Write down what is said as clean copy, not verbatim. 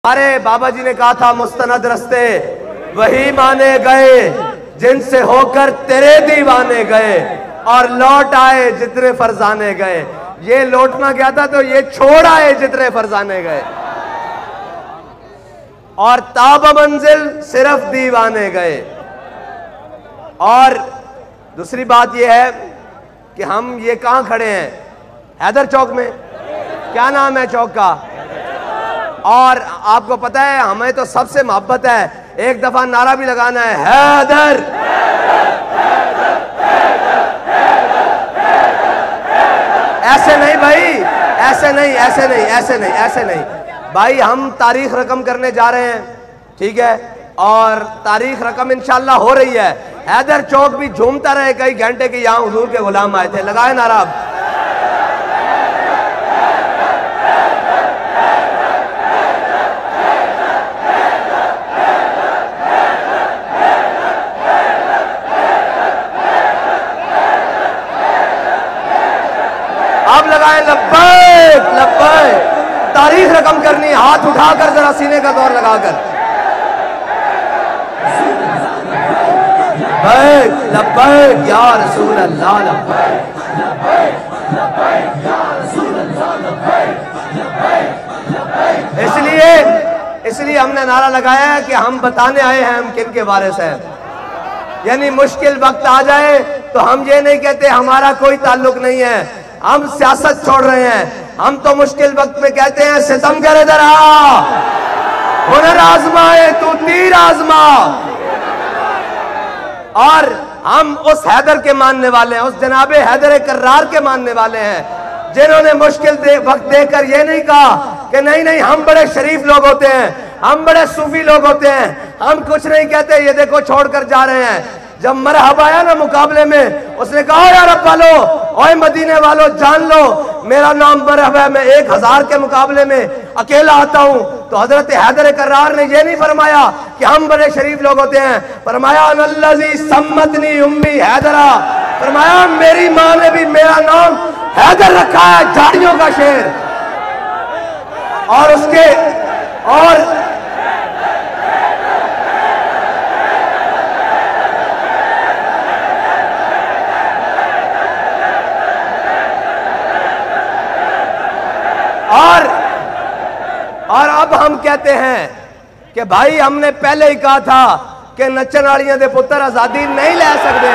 अरे बाबा जी ने कहा था मुस्तनद रस्ते वही माने गए जिनसे होकर तेरे दीवाने गए और लौट आए जितने फरजाने गए। ये लौटना गया था तो ये छोड़ आए जितने फरजाने गए और ताब मंजिल सिर्फ दीवाने गए। और दूसरी बात यह है कि हम ये कहां खड़े हैं? हैदर चौक में। क्या नाम है चौक का? और आपको पता है हमें तो सबसे मोहब्बत है, एक दफा नारा भी लगाना है, हैदर। ऐसे नहीं भाई, ऐसे नहीं, ऐसे नहीं, ऐसे नहीं, ऐसे नहीं भाई। हम तारीख रकम करने जा रहे हैं, ठीक है, और तारीख रकम इंशाल्लाह हो रही है। हैदर चौक भी झूमता रहे कई घंटे के, यहां हुजूर के गुलाम आए थे। लगाए नारा। अब लगाए लब्बैक लब्बैक। तारीख रकम करनी, हाथ उठाकर जरा सीने का दौर लगाकर। लब्बैक लब्बैक या रसूल अल्लाह, लब्बैक लब्बैक या रसूल अल्लाह, लब्बैक लब्बैक। इसलिए हमने नारा लगाया है कि हम बताने आए हैं हम किन के वारिस हैं। यानी मुश्किल वक्त आ जाए तो हम ये नहीं कहते हमारा कोई ताल्लुक नहीं है, हम सियासत छोड़ रहे हैं। हम तो मुश्किल वक्त में कहते हैं सितम कर इधर आ, हुनर आजमाए तू तीर आजमा। और हम उस हैदर के मानने वाले हैं, उस जनाबे हैदर कर्रार के मानने वाले हैं जिन्होंने मुश्किल वक्त देकर ये नहीं कहा कि नहीं नहीं हम बड़े शरीफ लोग होते हैं, हम बड़े सूफी लोग होते हैं, हम कुछ नहीं कहते, ये देखो छोड़कर जा रहे हैं। जब मरहब आया ना मुकाबले में, उसने कहा यार अरब वालो और मदीने वालों जान लो मेरा नाम मरहब है, मैं 1000 के मुकाबले में अकेला आता हूं। तो हजरत हैदर कर्रार ने यह नहीं फरमाया कि हम बड़े शरीफ लोग होते हैं, फरमाया अनल्लज़ी सम्मतनी उम्मी हैदरा, फरमाया मेरी माँ ने भी मेरा नाम हैदर रखा है, झाड़ियों का शेर। और उसके और अब हम कहते हैं कि भाई हमने पहले ही कहा था कि नचन वालियां दे पुत्र आजादी नहीं ले सकते।